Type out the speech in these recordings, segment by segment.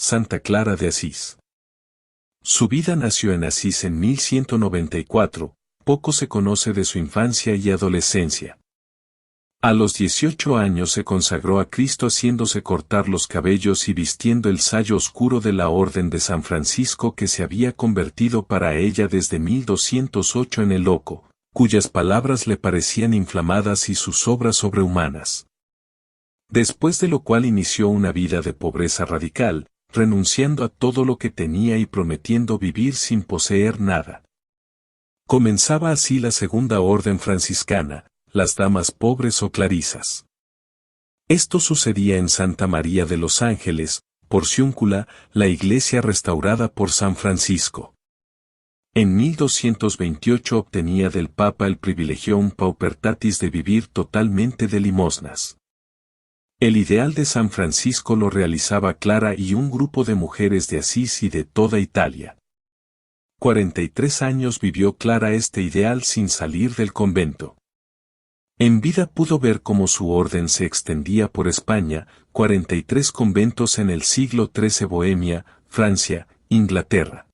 Santa Clara de Asís. Su vida nació en Asís en 1194, poco se conoce de su infancia y adolescencia. A los 18 años se consagró a Cristo haciéndose cortar los cabellos y vistiendo el sayo oscuro de la Orden de San Francisco que se había convertido para ella desde 1208 en el loco, cuyas palabras le parecían inflamadas y sus obras sobrehumanas. Después de lo cual inició una vida de pobreza radical, renunciando a todo lo que tenía y prometiendo vivir sin poseer nada. Comenzaba así la segunda orden franciscana, las damas pobres o clarisas. Esto sucedía en Santa María de los Ángeles, Porciúncula, la iglesia restaurada por San Francisco. En 1228 obtenía del Papa el privilegium paupertatis de vivir totalmente de limosnas. El ideal de San Francisco lo realizaba Clara y un grupo de mujeres de Asís y de toda Italia. 43 años vivió Clara este ideal sin salir del convento. En vida pudo ver cómo su orden se extendía por España, 43 conventos en el siglo XIII Bohemia, Francia, Inglaterra.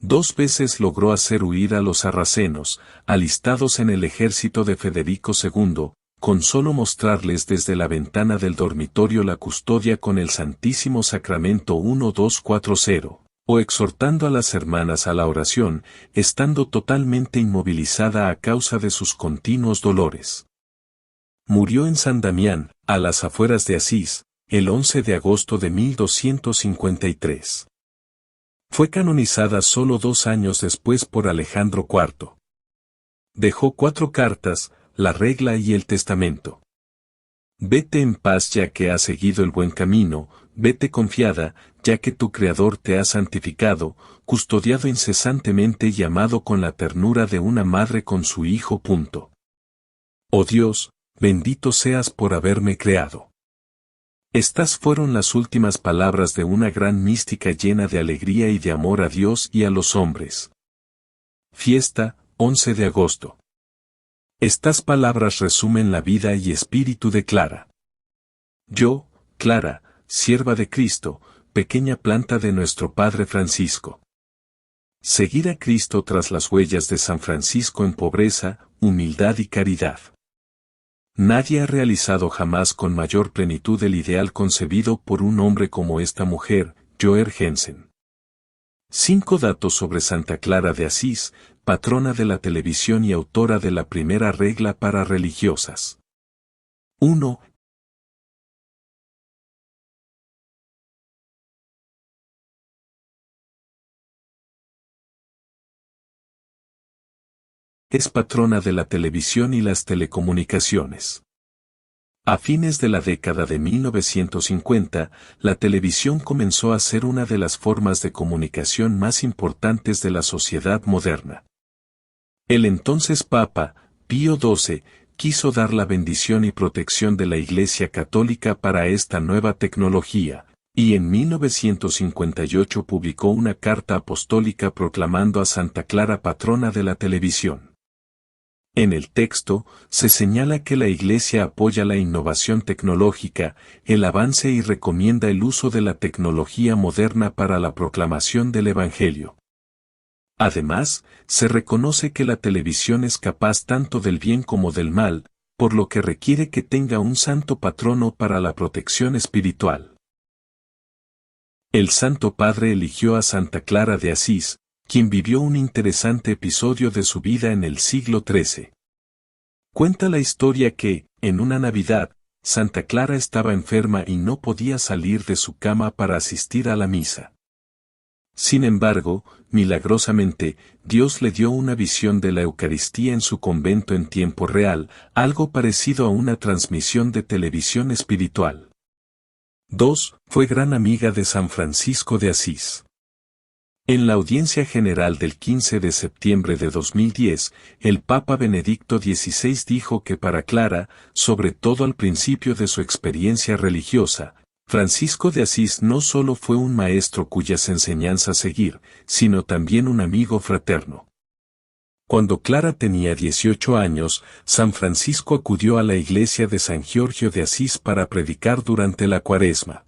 2 veces logró hacer huir a los sarracenos, alistados en el ejército de Federico II, con solo mostrarles desde la ventana del dormitorio la custodia con el Santísimo Sacramento 1240, o exhortando a las hermanas a la oración, estando totalmente inmovilizada a causa de sus continuos dolores. Murió en San Damián, a las afueras de Asís, el 11 de agosto de 1253. Fue canonizada solo 2 años después por Alejandro IV. Dejó 4 cartas, la regla y el testamento. Vete en paz ya que has seguido el buen camino, vete confiada, ya que tu Creador te ha santificado, custodiado incesantemente y amado con la ternura de una madre con su hijo. Oh Dios, bendito seas por haberme creado. Estas fueron las últimas palabras de una gran mística llena de alegría y de amor a Dios y a los hombres. Fiesta, 11 de agosto. Estas palabras resumen la vida y espíritu de Clara. Yo, Clara, sierva de Cristo, pequeña planta de nuestro Padre Francisco. Seguir a Cristo tras las huellas de San Francisco en pobreza, humildad y caridad. Nadie ha realizado jamás con mayor plenitud el ideal concebido por un hombre como esta mujer, Joer Jensen. 5 datos sobre Santa Clara de Asís, patrona de la televisión y autora de la primera regla para religiosas. 1. Es patrona de la televisión y las telecomunicaciones. A fines de la década de 1950, la televisión comenzó a ser una de las formas de comunicación más importantes de la sociedad moderna. El entonces Papa, Pío XII, quiso dar la bendición y protección de la Iglesia Católica para esta nueva tecnología, y en 1958 publicó una carta apostólica proclamando a Santa Clara patrona de la televisión. En el texto, se señala que la Iglesia apoya la innovación tecnológica, el avance y recomienda el uso de la tecnología moderna para la proclamación del Evangelio. Además, se reconoce que la televisión es capaz tanto del bien como del mal, por lo que requiere que tenga un santo patrono para la protección espiritual. El Santo Padre eligió a Santa Clara de Asís, quien vivió un interesante episodio de su vida en el siglo XIII. Cuenta la historia que, en una Navidad, Santa Clara estaba enferma y no podía salir de su cama para asistir a la misa. Sin embargo, milagrosamente, Dios le dio una visión de la Eucaristía en su convento en tiempo real, algo parecido a una transmisión de televisión espiritual. 2. Fue gran amiga de San Francisco de Asís. En la audiencia general del 15 de septiembre de 2010, el Papa Benedicto XVI dijo que para Clara, sobre todo al principio de su experiencia religiosa, Francisco de Asís no solo fue un maestro cuyas enseñanzas seguir, sino también un amigo fraterno. Cuando Clara tenía 18 años, San Francisco acudió a la iglesia de San Giorgio de Asís para predicar durante la Cuaresma.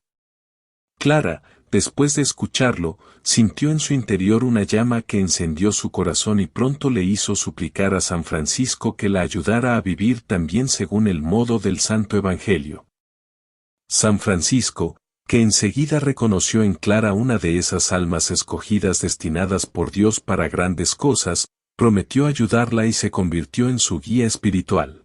Clara, después de escucharlo, sintió en su interior una llama que encendió su corazón y pronto le hizo suplicar a San Francisco que la ayudara a vivir también según el modo del Santo Evangelio. San Francisco, que enseguida reconoció en Clara una de esas almas escogidas destinadas por Dios para grandes cosas, prometió ayudarla y se convirtió en su guía espiritual.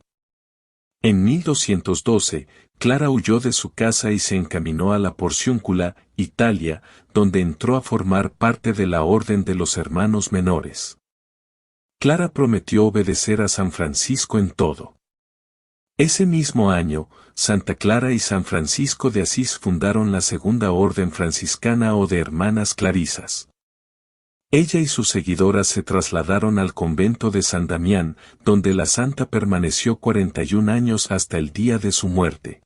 En 1212, Clara huyó de su casa y se encaminó a la Porciúncula, Italia, donde entró a formar parte de la Orden de los Hermanos Menores. Clara prometió obedecer a San Francisco en todo. Ese mismo año, Santa Clara y San Francisco de Asís fundaron la Segunda Orden Franciscana o de Hermanas Clarisas. Ella y sus seguidoras se trasladaron al convento de San Damián, donde la santa permaneció 41 años hasta el día de su muerte.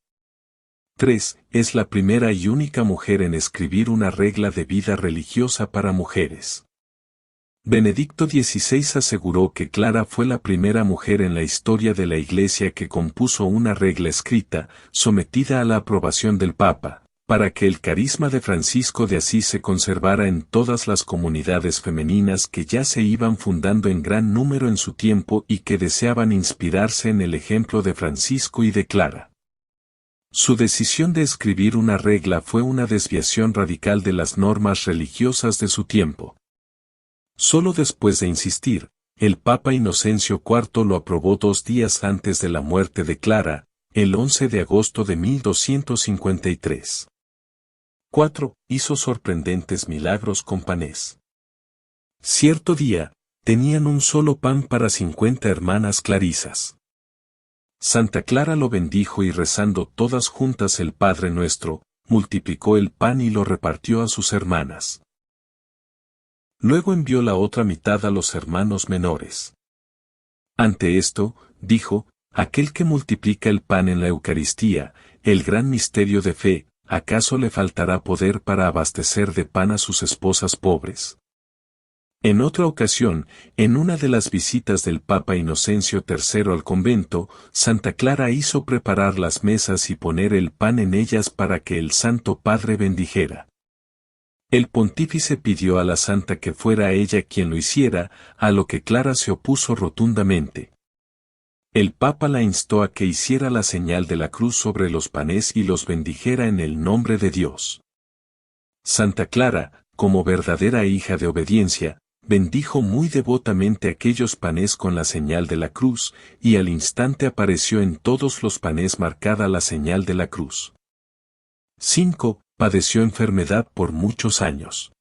3. Es la primera y única mujer en escribir una regla de vida religiosa para mujeres. Benedicto XVI aseguró que Clara fue la primera mujer en la historia de la Iglesia que compuso una regla escrita, sometida a la aprobación del Papa, para que el carisma de Francisco de Asís se conservara en todas las comunidades femeninas que ya se iban fundando en gran número en su tiempo y que deseaban inspirarse en el ejemplo de Francisco y de Clara. Su decisión de escribir una regla fue una desviación radical de las normas religiosas de su tiempo. Solo después de insistir, el Papa Inocencio IV lo aprobó 2 días antes de la muerte de Clara, el 11 de agosto de 1253. 4. Hizo sorprendentes milagros con panes. Cierto día, tenían un solo pan para 50 hermanas clarisas. Santa Clara lo bendijo y rezando todas juntas el Padre Nuestro, multiplicó el pan y lo repartió a sus hermanas. Luego envió la otra mitad a los hermanos menores. Ante esto, dijo, aquel que multiplica el pan en la Eucaristía, el gran misterio de fe, ¿acaso le faltará poder para abastecer de pan a sus esposas pobres? En otra ocasión, en una de las visitas del Papa Inocencio III al convento, Santa Clara hizo preparar las mesas y poner el pan en ellas para que el Santo Padre bendijera. El pontífice pidió a la santa que fuera ella quien lo hiciera, a lo que Clara se opuso rotundamente. El Papa la instó a que hiciera la señal de la cruz sobre los panes y los bendijera en el nombre de Dios. Santa Clara, como verdadera hija de obediencia, bendijo muy devotamente aquellos panes con la señal de la cruz, y al instante apareció en todos los panes marcada la señal de la cruz. 5. Padeció enfermedad por muchos años.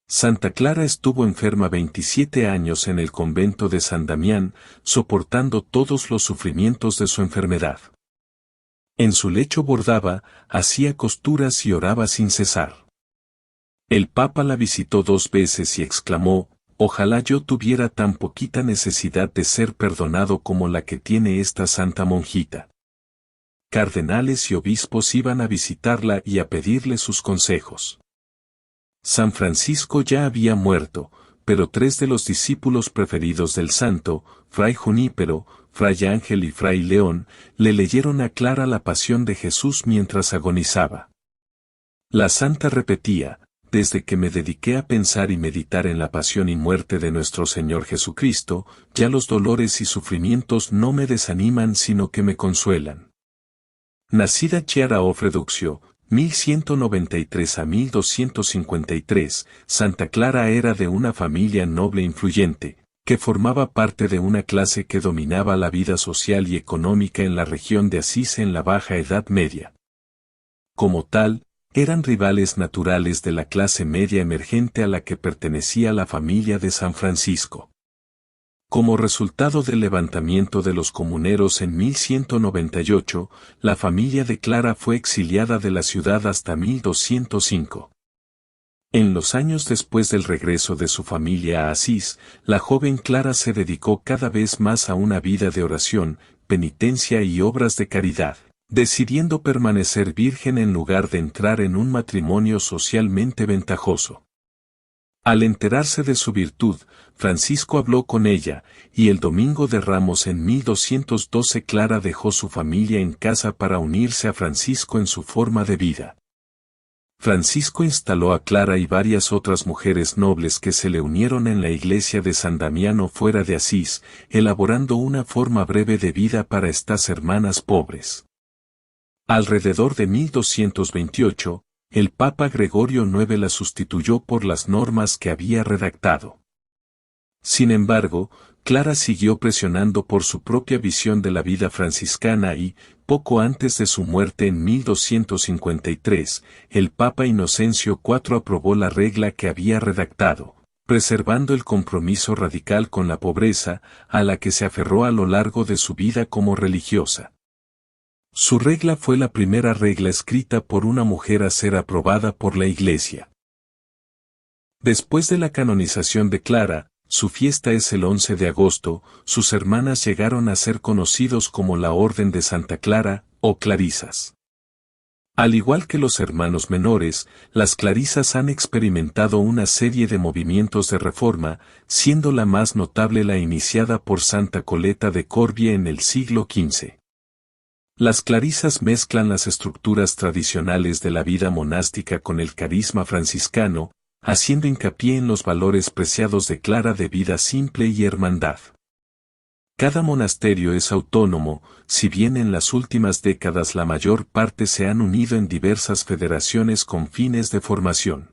Santa Clara estuvo enferma 27 años en el convento de San Damián, soportando todos los sufrimientos de su enfermedad. En su lecho bordaba, hacía costuras y oraba sin cesar. El Papa la visitó 2 veces y exclamó, ojalá yo tuviera tan poquita necesidad de ser perdonado como la que tiene esta santa monjita. Cardenales y obispos iban a visitarla y a pedirle sus consejos. San Francisco ya había muerto, pero 3 de los discípulos preferidos del santo, Fray Junípero, Fray Ángel y Fray León, le leyeron a Clara la pasión de Jesús mientras agonizaba. La santa repetía, desde que me dediqué a pensar y meditar en la pasión y muerte de nuestro Señor Jesucristo, ya los dolores y sufrimientos no me desaniman sino que me consuelan. Nacida Chiara of Reductio, 1193 a 1253, Santa Clara era de una familia noble e influyente, que formaba parte de una clase que dominaba la vida social y económica en la región de Asís en la Baja Edad Media. Como tal, eran rivales naturales de la clase media emergente a la que pertenecía la familia de San Francisco. Como resultado del levantamiento de los comuneros en 1198, la familia de Clara fue exiliada de la ciudad hasta 1205. En los años después del regreso de su familia a Asís, la joven Clara se dedicó cada vez más a una vida de oración, penitencia y obras de caridad, decidiendo permanecer virgen en lugar de entrar en un matrimonio socialmente ventajoso. Al enterarse de su virtud, Francisco habló con ella, y el Domingo de Ramos en 1212 Clara dejó su familia en casa para unirse a Francisco en su forma de vida. Francisco instaló a Clara y varias otras mujeres nobles que se le unieron en la iglesia de San Damiano fuera de Asís, elaborando una forma breve de vida para estas hermanas pobres. Alrededor de 1228, el Papa Gregorio IX la sustituyó por las normas que había redactado. Sin embargo, Clara siguió presionando por su propia visión de la vida franciscana y, poco antes de su muerte en 1253, el Papa Inocencio IV aprobó la regla que había redactado, preservando el compromiso radical con la pobreza, a la que se aferró a lo largo de su vida como religiosa. Su regla fue la primera regla escrita por una mujer a ser aprobada por la Iglesia. Después de la canonización de Clara, su fiesta es el 11 de agosto, sus hermanas llegaron a ser conocidos como la Orden de Santa Clara, o Clarisas. Al igual que los hermanos menores, las Clarisas han experimentado una serie de movimientos de reforma, siendo la más notable la iniciada por Santa Coleta de Corbie en el siglo XV. Las Clarisas mezclan las estructuras tradicionales de la vida monástica con el carisma franciscano, haciendo hincapié en los valores preciados de Clara de vida simple y hermandad. Cada monasterio es autónomo, si bien en las últimas décadas la mayor parte se han unido en diversas federaciones con fines de formación.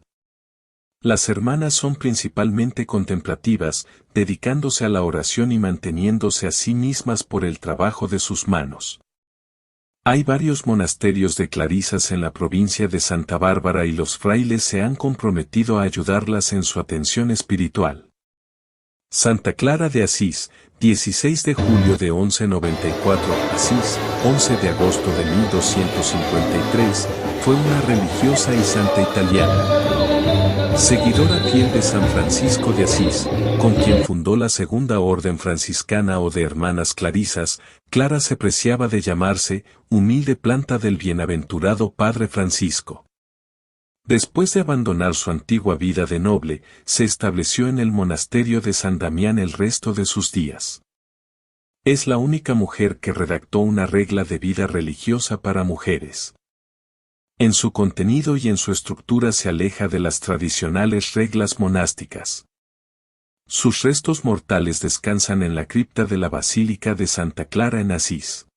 Las hermanas son principalmente contemplativas, dedicándose a la oración y manteniéndose a sí mismas por el trabajo de sus manos. Hay varios monasterios de clarisas en la provincia de Santa Bárbara y los frailes se han comprometido a ayudarlas en su atención espiritual. Santa Clara de Asís, 16 de julio de 1194, Asís, 11 de agosto de 1253, fue una religiosa y santa italiana. Seguidora fiel de San Francisco de Asís, con quien fundó la Segunda Orden Franciscana o de Hermanas Clarisas, Clara se preciaba de llamarse, humilde planta del bienaventurado Padre Francisco. Después de abandonar su antigua vida de noble, se estableció en el monasterio de San Damián el resto de sus días. Es la única mujer que redactó una regla de vida religiosa para mujeres. En su contenido y en su estructura se aleja de las tradicionales reglas monásticas. Sus restos mortales descansan en la cripta de la Basílica de Santa Clara en Asís.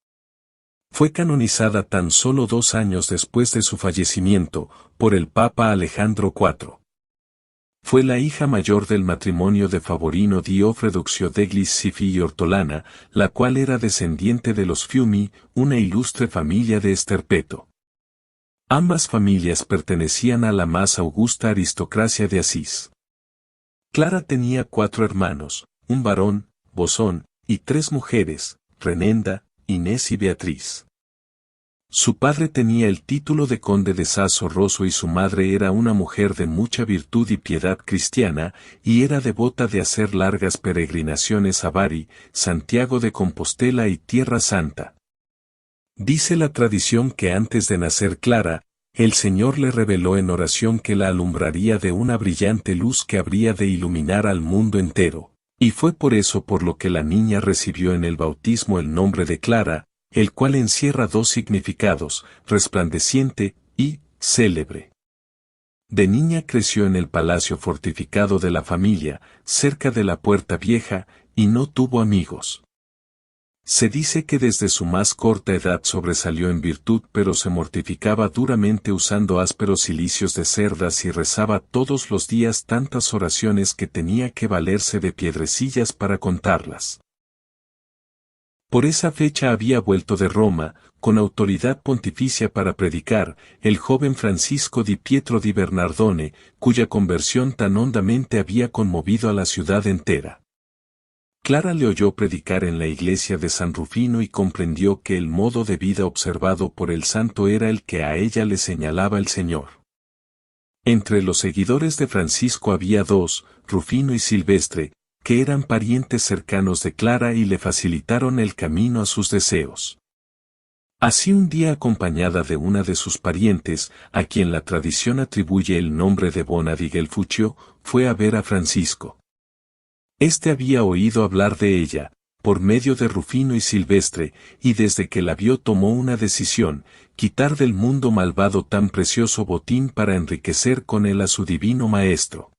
Fue canonizada tan solo 2 años después de su fallecimiento, por el Papa Alejandro IV. Fue la hija mayor del matrimonio de Favorino di Freduccio degli Scifi y Ortolana, la cual era descendiente de los Fiumi, una ilustre familia de Esterpeto. Ambas familias pertenecían a la más augusta aristocracia de Asís. Clara tenía 4 hermanos, un varón, Bosón, y 3 mujeres, Renenda, Inés y Beatriz. Su padre tenía el título de conde de Sasso Rosso y su madre era una mujer de mucha virtud y piedad cristiana, y era devota de hacer largas peregrinaciones a Bari, Santiago de Compostela y Tierra Santa. Dice la tradición que antes de nacer Clara, el Señor le reveló en oración que la alumbraría de una brillante luz que habría de iluminar al mundo entero. Y fue por eso por lo que la niña recibió en el bautismo el nombre de Clara, el cual encierra 2 significados, resplandeciente y célebre. De niña creció en el palacio fortificado de la familia, cerca de la Puerta Vieja, y no tuvo amigos. Se dice que desde su más corta edad sobresalió en virtud pero se mortificaba duramente usando ásperos cilicios de cerdas y rezaba todos los días tantas oraciones que tenía que valerse de piedrecillas para contarlas. Por esa fecha había vuelto de Roma, con autoridad pontificia para predicar, el joven Francisco di Pietro di Bernardone, cuya conversión tan hondamente había conmovido a la ciudad entera. Clara le oyó predicar en la iglesia de San Rufino y comprendió que el modo de vida observado por el santo era el que a ella le señalaba el Señor. Entre los seguidores de Francisco había 2, Rufino y Silvestre, que eran parientes cercanos de Clara y le facilitaron el camino a sus deseos. Así un día acompañada de una de sus parientes, a quien la tradición atribuye el nombre de Bona di Gelfuccio, fue a ver a Francisco. Este había oído hablar de ella, por medio de Rufino y Silvestre, y desde que la vio tomó una decisión: quitar del mundo malvado tan precioso botín para enriquecer con él a su divino maestro.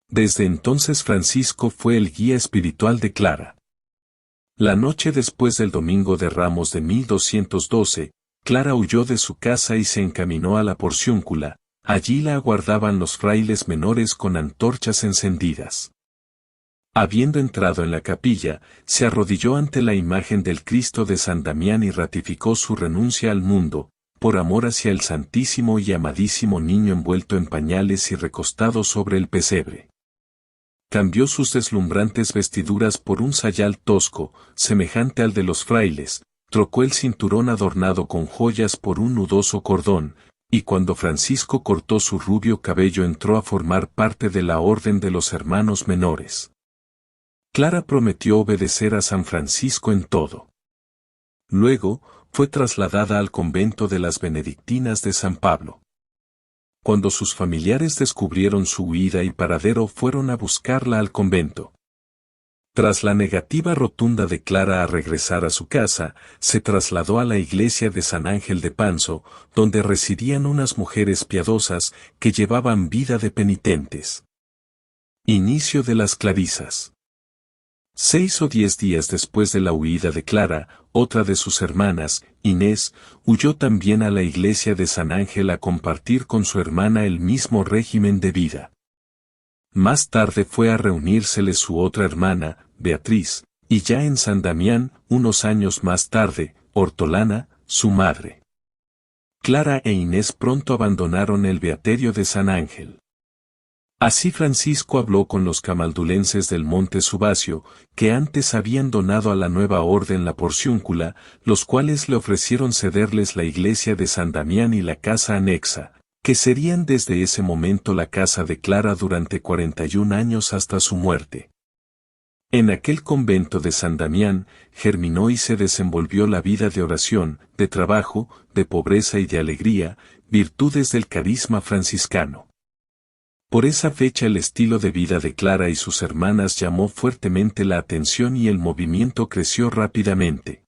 Desde entonces Francisco fue el guía espiritual de Clara. La noche después del Domingo de Ramos de 1212, Clara huyó de su casa y se encaminó a la Porciúncula. Allí la aguardaban los frailes menores con antorchas encendidas. Habiendo entrado en la capilla, se arrodilló ante la imagen del Cristo de San Damián y ratificó su renuncia al mundo, por amor hacia el santísimo y amadísimo niño envuelto en pañales y recostado sobre el pesebre. Cambió sus deslumbrantes vestiduras por un sayal tosco, semejante al de los frailes, trocó el cinturón adornado con joyas por un nudoso cordón, y cuando Francisco cortó su rubio cabello entró a formar parte de la orden de los hermanos menores. Clara prometió obedecer a San Francisco en todo. Luego, fue trasladada al convento de las Benedictinas de San Pablo. Cuando sus familiares descubrieron su huida y paradero fueron a buscarla al convento. Tras la negativa rotunda de Clara a regresar a su casa, se trasladó a la iglesia de San Ángel de Panzo, donde residían unas mujeres piadosas que llevaban vida de penitentes. Inicio de las Clarisas. 6 o 10 días después de la huida de Clara, otra de sus hermanas, Inés, huyó también a la iglesia de San Ángel a compartir con su hermana el mismo régimen de vida. Más tarde fue a reunírsele su otra hermana, Beatriz, y ya en San Damián, unos años más tarde, Hortolana, su madre. Clara e Inés pronto abandonaron el beaterio de San Ángel. Así Francisco habló con los camaldulenses del Monte Subacio, que antes habían donado a la nueva orden la Porciúncula, los cuales le ofrecieron cederles la iglesia de San Damián y la casa anexa, que serían desde ese momento la casa de Clara durante 41 años hasta su muerte. En aquel convento de San Damián, germinó y se desenvolvió la vida de oración, de trabajo, de pobreza y de alegría, virtudes del carisma franciscano. Por esa fecha el estilo de vida de Clara y sus hermanas llamó fuertemente la atención y el movimiento creció rápidamente.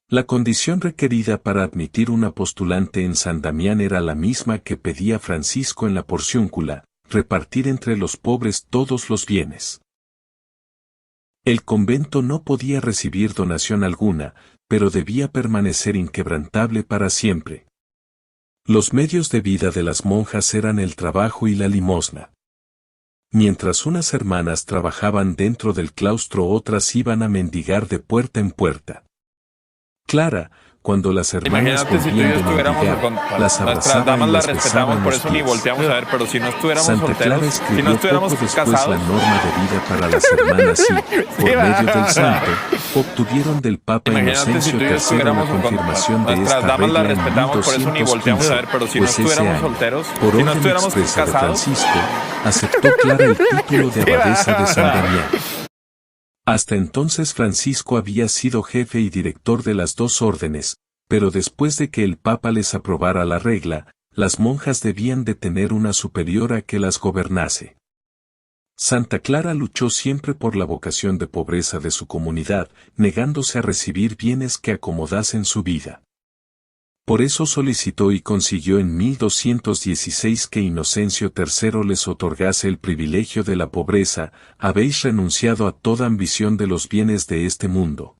La condición requerida para admitir una postulante en San Damián era la misma que pedía Francisco en la Porciúncula: repartir entre los pobres todos los bienes. El convento no podía recibir donación alguna, pero debía permanecer inquebrantable para siempre. Los medios de vida de las monjas eran el trabajo y la limosna. Mientras unas hermanas trabajaban dentro del claustro, otras iban a mendigar de puerta en puerta. Clara, cuando las hermanas volvían de mendigar, las abrazaba y las besaba en los pies. Santa Clara escribió poco después la norma de vida para las hermanas y, por medio del santo, obtuvieron del Papa Inocencio III la confirmación de esta regla en 1215, pues ese año, por orden expresa de Francisco, aceptó Clara el título de abadesa de San Damián. Hasta entonces Francisco había sido jefe y director de las dos órdenes, pero después de que el Papa les aprobara la regla, las monjas debían de tener una superiora que las gobernase. Santa Clara luchó siempre por la vocación de pobreza de su comunidad, negándose a recibir bienes que acomodasen su vida. Por eso solicitó y consiguió en 1216 que Inocencio III les otorgase el privilegio de la pobreza: habéis renunciado a toda ambición de los bienes de este mundo.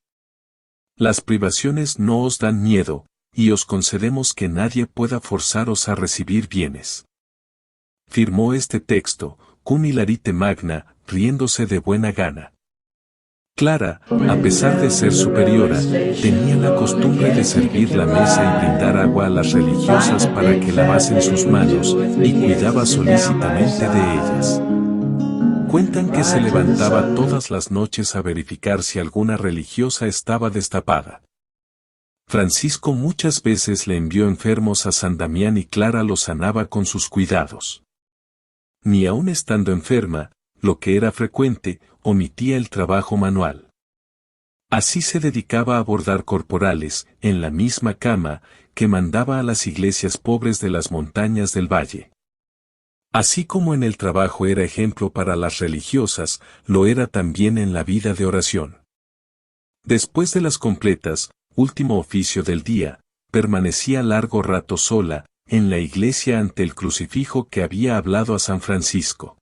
Las privaciones no os dan miedo, y os concedemos que nadie pueda forzaros a recibir bienes. Firmó este texto, cum hilarite magna, riéndose de buena gana. Clara, a pesar de ser superiora, tenía la costumbre de servir la mesa y brindar agua a las religiosas para que lavasen sus manos, y cuidaba solícitamente de ellas. Cuentan que se levantaba todas las noches a verificar si alguna religiosa estaba destapada. Francisco muchas veces le envió enfermos a San Damián y Clara los sanaba con sus cuidados. Ni aun estando enferma, lo que era frecuente, omitía el trabajo manual. Así se dedicaba a bordar corporales, en la misma cama, que mandaba a las iglesias pobres de las montañas del valle. Así como en el trabajo era ejemplo para las religiosas, lo era también en la vida de oración. Después de las completas, último oficio del día, permanecía largo rato sola, en la iglesia ante el crucifijo que había hablado a San Francisco.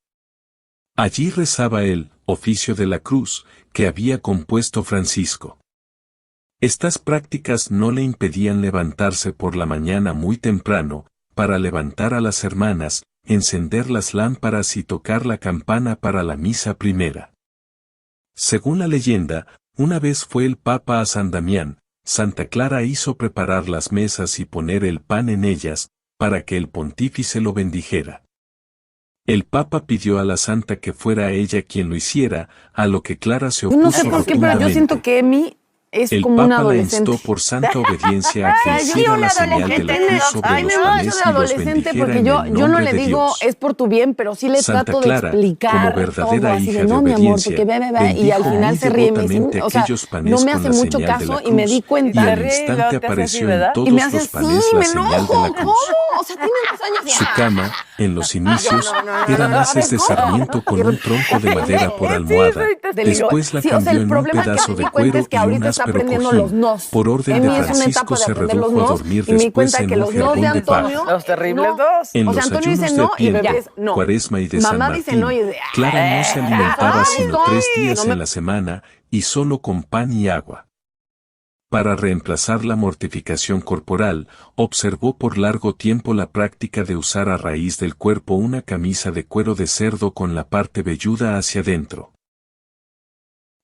Allí rezaba el oficio de la cruz, que había compuesto Francisco. Estas prácticas no le impedían levantarse por la mañana muy temprano, para levantar a las hermanas, encender las lámparas y tocar la campana para la misa primera. Según la leyenda, una vez fue el Papa a San Damián, Santa Clara hizo preparar las mesas y poner el pan en ellas, para que el pontífice lo bendijera. El Papa pidió a la santa que fuera ella quien lo hiciera, a lo que Clara se opuso Yo no sé por qué, pero yo siento que Emi es el como Papa una la adolescente. instó por santa obediencia a que Ay, hiciera yo la señal de la cruz sobre Ay, los me vas panes de y los adolescente bendijera porque en yo el no nombre le de digo Dios. es por tu bien, pero sí le Santa trato Clara, de explicar como verdadera todo, así hija de de no, mi amor, obediencia, porque ve, y al bendijo final muy se ríe y me dice, devotamente o sea, aquellos panes no me con hace la mucho señal de la caso y me di cruz, cuenta. y al instante apareció en y todos me hace los así, panes la me señal de enojo. la cruz. ¿Cómo? O sea, tiene 2 años ya. Su cama, en los inicios, eran haces de sarmiento con un tronco de madera por almohada, después la Sí, o sea, cambió el en un problema pedazo que de me di cuenta cuero es que y un ahorita está áspero aprendiendo los cojín. nos. Por orden de Emi es una etapa Francisco de se aprender los redujo a nos dormir y me di después cuenta en que un los nos de jardín de Antonio, paja. Los terribles no. dos. En O sea, los Antonio dice ayunos de no y bebé Adviento, es no. Cuaresma y de San Mamá dice no Martín, y dice, Clara no se alimentaba sino 3 días no me- en la semana, y solo con pan y agua. Para reemplazar la mortificación corporal, observó por largo tiempo la práctica de usar a raíz del cuerpo una camisa de cuero de cerdo con la parte velluda hacia adentro.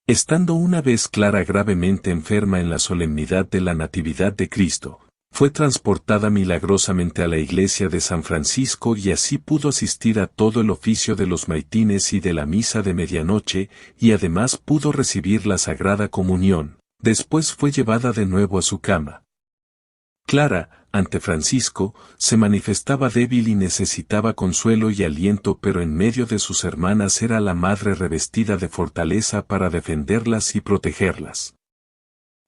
Estando una vez Clara gravemente enferma en la solemnidad de la Natividad de Cristo, fue transportada milagrosamente a la iglesia de San Francisco y así pudo asistir a todo el oficio de los maitines y de la misa de medianoche, y además pudo recibir la Sagrada Comunión. Después fue llevada de nuevo a su cama. Clara, ante Francisco, se manifestaba débil y necesitaba consuelo y aliento, pero en medio de sus hermanas era la madre revestida de fortaleza para defenderlas y protegerlas.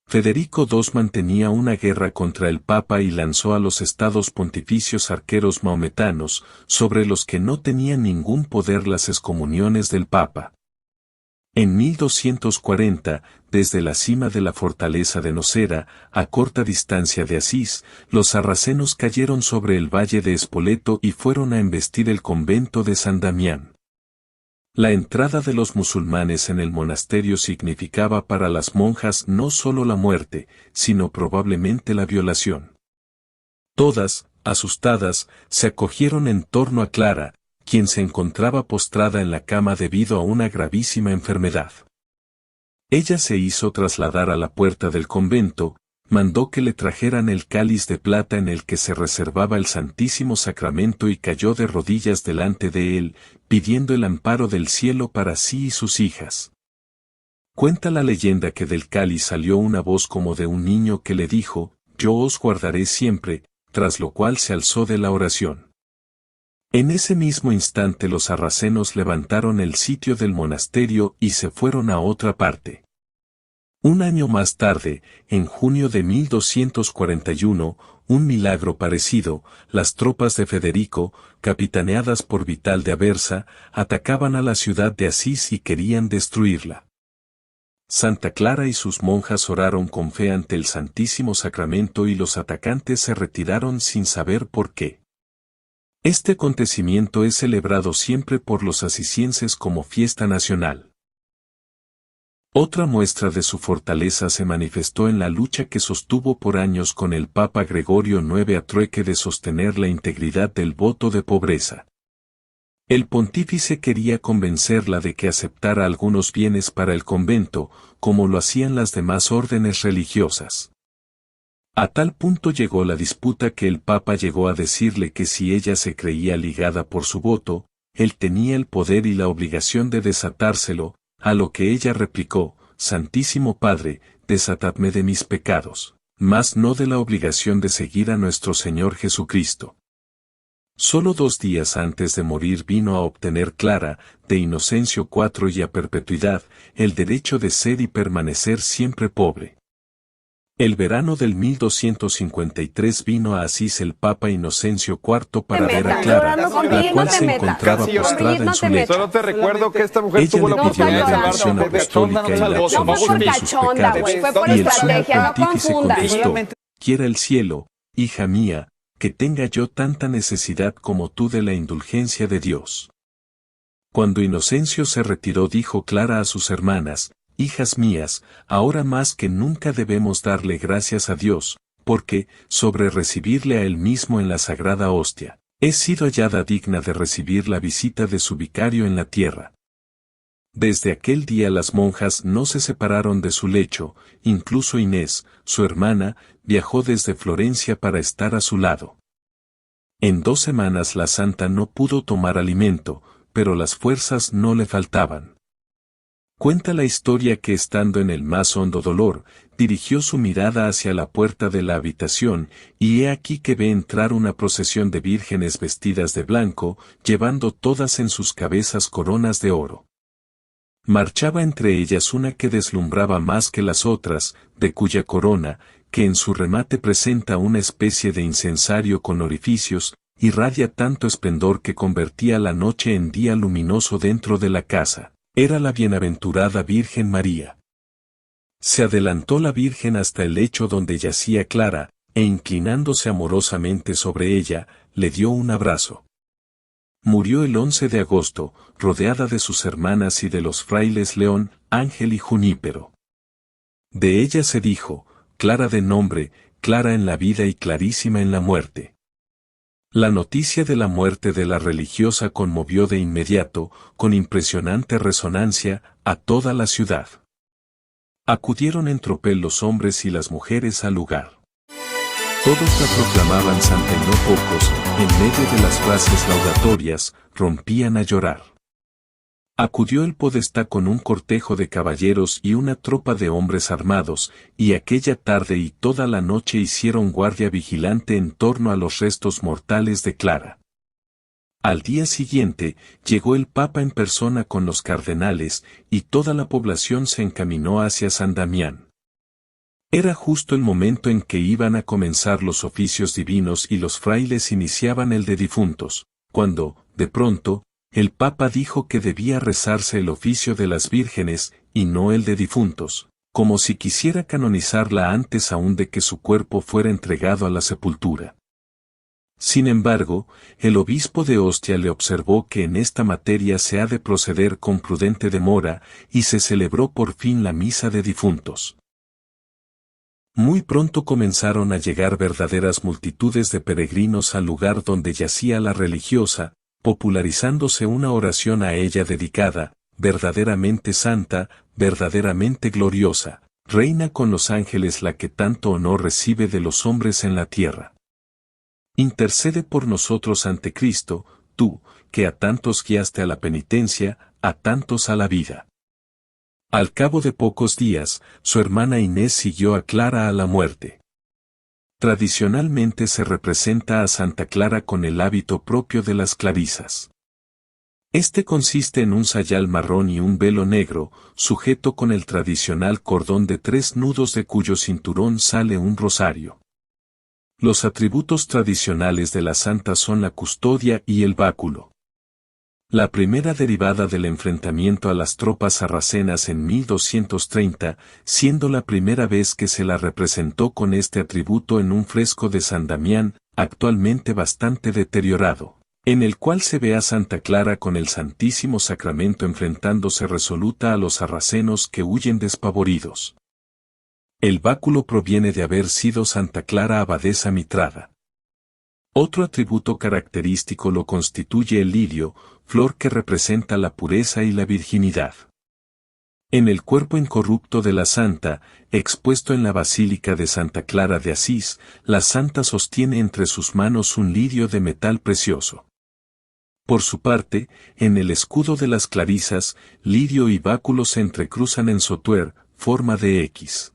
Federico II mantenía una guerra contra el Papa y lanzó a los estados pontificios arqueros maometanos, sobre los que no tenían ningún poder las excomuniones del Papa. En 1240, desde la cima de la fortaleza de Nocera, a corta distancia de Asís, los sarracenos cayeron sobre el valle de Spoleto y fueron a embestir el convento de San Damián. La entrada de los musulmanes en el monasterio significaba para las monjas no solo la muerte, sino probablemente la violación. Todas, asustadas, se acogieron en torno a Clara, quien se encontraba postrada en la cama debido a una gravísima enfermedad. Ella se hizo trasladar a la puerta del convento, mandó que le trajeran el cáliz de plata en el que se reservaba el Santísimo Sacramento y cayó de rodillas delante de él, pidiendo el amparo del cielo para sí y sus hijas. Cuenta la leyenda que del cáliz salió una voz como de un niño que le dijo, «Yo os guardaré siempre», tras lo cual se alzó de la oración. En ese mismo instante los sarracenos levantaron el sitio del monasterio y se fueron a otra parte. Un año más tarde, en junio de 1241, un milagro parecido, las tropas de Federico, capitaneadas por Vital de Aversa, atacaban a la ciudad de Asís y querían destruirla. Santa Clara y sus monjas oraron con fe ante el Santísimo Sacramento y los atacantes se retiraron sin saber por qué. Este acontecimiento es celebrado siempre por los asisienses como fiesta nacional. Otra muestra de su fortaleza se manifestó en la lucha que sostuvo por años con el Papa Gregorio IX a trueque de sostener la integridad del voto de pobreza. El pontífice quería convencerla de que aceptara algunos bienes para el convento, como lo hacían las demás órdenes religiosas. A tal punto llegó la disputa que el Papa llegó a decirle que si ella se creía ligada por su voto, él tenía el poder y la obligación de desatárselo, a lo que ella replicó, «Santísimo Padre, desatadme de mis pecados, mas no de la obligación de seguir a nuestro Señor Jesucristo». Solo 2 días antes de morir vino a obtener Clara, de Inocencio IV y a perpetuidad, el derecho de ser y permanecer siempre pobre. El verano del 1253 vino a Asís el Papa Inocencio IV para ver a Clara, la cual se encontraba postrada en su lecho. Solo te recuerdo que esta mujer Ella tuvo le la pidió la oportunidad bendición de apostólica y la No fue absolución por de sus cachonda, pecados, güey, fue por y el sumo estrategia, no pontífice confundas. contestó: quiera el cielo, hija mía, que tenga yo tanta necesidad como tú de la indulgencia de Dios. Cuando Inocencio se retiró, dijo Clara a sus hermanas: hijas mías, ahora más que nunca debemos darle gracias a Dios, porque, sobre recibirle a Él mismo en la sagrada hostia, he sido hallada digna de recibir la visita de su vicario en la tierra. Desde aquel día las monjas no se separaron de su lecho, incluso Inés, su hermana, viajó desde Florencia para estar a su lado. En 2 semanas la santa no pudo tomar alimento, pero las fuerzas no le faltaban. Cuenta la historia que estando en el más hondo dolor, dirigió su mirada hacia la puerta de la habitación, y he aquí que ve entrar una procesión de vírgenes vestidas de blanco, llevando todas en sus cabezas coronas de oro. Marchaba entre ellas una que deslumbraba más que las otras, de cuya corona, que en su remate presenta una especie de incensario con orificios, irradia tanto esplendor que convertía la noche en día luminoso dentro de la casa. Era la bienaventurada Virgen María. Se adelantó la Virgen hasta el lecho donde yacía Clara, e inclinándose amorosamente sobre ella, le dio un abrazo. Murió el 11 de agosto, rodeada de sus hermanas y de los frailes León, Ángel y Junípero. De ella se dijo: clara de nombre, clara en la vida y clarísima en la muerte. La noticia de la muerte de la religiosa conmovió de inmediato, con impresionante resonancia, a toda la ciudad. Acudieron en tropel los hombres y las mujeres al lugar. Todos la proclamaban santa y no pocos, en medio de las frases laudatorias, rompían a llorar. Acudió el podestá con un cortejo de caballeros y una tropa de hombres armados, y aquella tarde y toda la noche hicieron guardia vigilante en torno a los restos mortales de Clara. Al día siguiente, llegó el Papa en persona con los cardenales, y toda la población se encaminó hacia San Damián. Era justo el momento en que iban a comenzar los oficios divinos y los frailes iniciaban el de difuntos, cuando, de pronto, el Papa dijo que debía rezarse el oficio de las vírgenes, y no el de difuntos, como si quisiera canonizarla antes aún de que su cuerpo fuera entregado a la sepultura. Sin embargo, el obispo de Ostia le observó que en esta materia se ha de proceder con prudente demora, y se celebró por fin la misa de difuntos. Muy pronto comenzaron a llegar verdaderas multitudes de peregrinos al lugar donde yacía la religiosa, popularizándose una oración a ella dedicada: verdaderamente santa, verdaderamente gloriosa, reina con los ángeles la que tanto honor recibe de los hombres en la tierra. Intercede por nosotros ante Cristo, tú, que a tantos guiaste a la penitencia, a tantos a la vida. Al cabo de pocos días, su hermana Inés siguió a Clara a la muerte. Tradicionalmente se representa a Santa Clara con el hábito propio de las clarisas. Este consiste en un sayal marrón y un velo negro, sujeto con el tradicional cordón de 3 nudos de cuyo cinturón sale un rosario. Los atributos tradicionales de la santa son la custodia y el báculo. La primera derivada del enfrentamiento a las tropas sarracenas en 1230, siendo la primera vez que se la representó con este atributo en un fresco de San Damián, actualmente bastante deteriorado, en el cual se ve a Santa Clara con el Santísimo Sacramento enfrentándose resoluta a los sarracenos que huyen despavoridos. El báculo proviene de haber sido Santa Clara abadesa mitrada. Otro atributo característico lo constituye el lirio, flor que representa la pureza y la virginidad. En el cuerpo incorrupto de la santa, expuesto en la Basílica de Santa Clara de Asís, la santa sostiene entre sus manos un lirio de metal precioso. Por su parte, en el escudo de las clarisas, lirio y báculo se entrecruzan en sotuer, forma de X.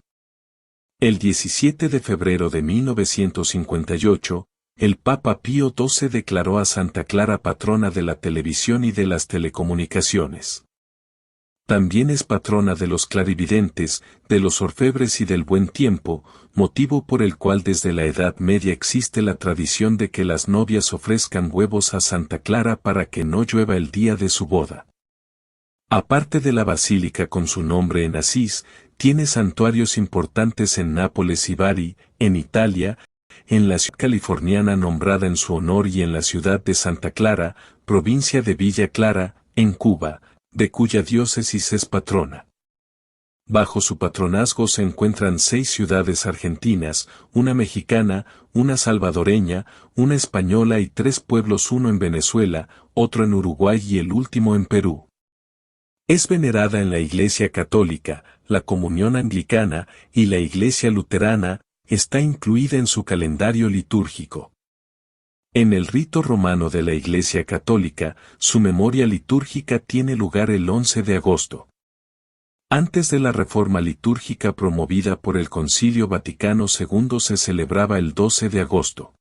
El 17 de febrero de 1958, el Papa Pío XII declaró a Santa Clara patrona de la televisión y de las telecomunicaciones. También es patrona de los clarividentes, de los orfebres y del buen tiempo, motivo por el cual desde la Edad Media existe la tradición de que las novias ofrezcan huevos a Santa Clara para que no llueva el día de su boda. Aparte de la basílica con su nombre en Asís, tiene santuarios importantes en Nápoles y Bari, en Italia, en la ciudad californiana nombrada en su honor y en la ciudad de Santa Clara, provincia de Villa Clara, en Cuba, de cuya diócesis es patrona. Bajo su patronazgo se encuentran 6 ciudades argentinas, una mexicana, una salvadoreña, una española y 3 pueblos, uno en Venezuela, otro en Uruguay y el último en Perú. Es venerada en la Iglesia Católica, la Comunión Anglicana y la Iglesia Luterana, está incluida en su calendario litúrgico. En el rito romano de la Iglesia Católica, su memoria litúrgica tiene lugar el 11 de agosto. Antes de la reforma litúrgica promovida por el Concilio Vaticano II se celebraba el 12 de agosto.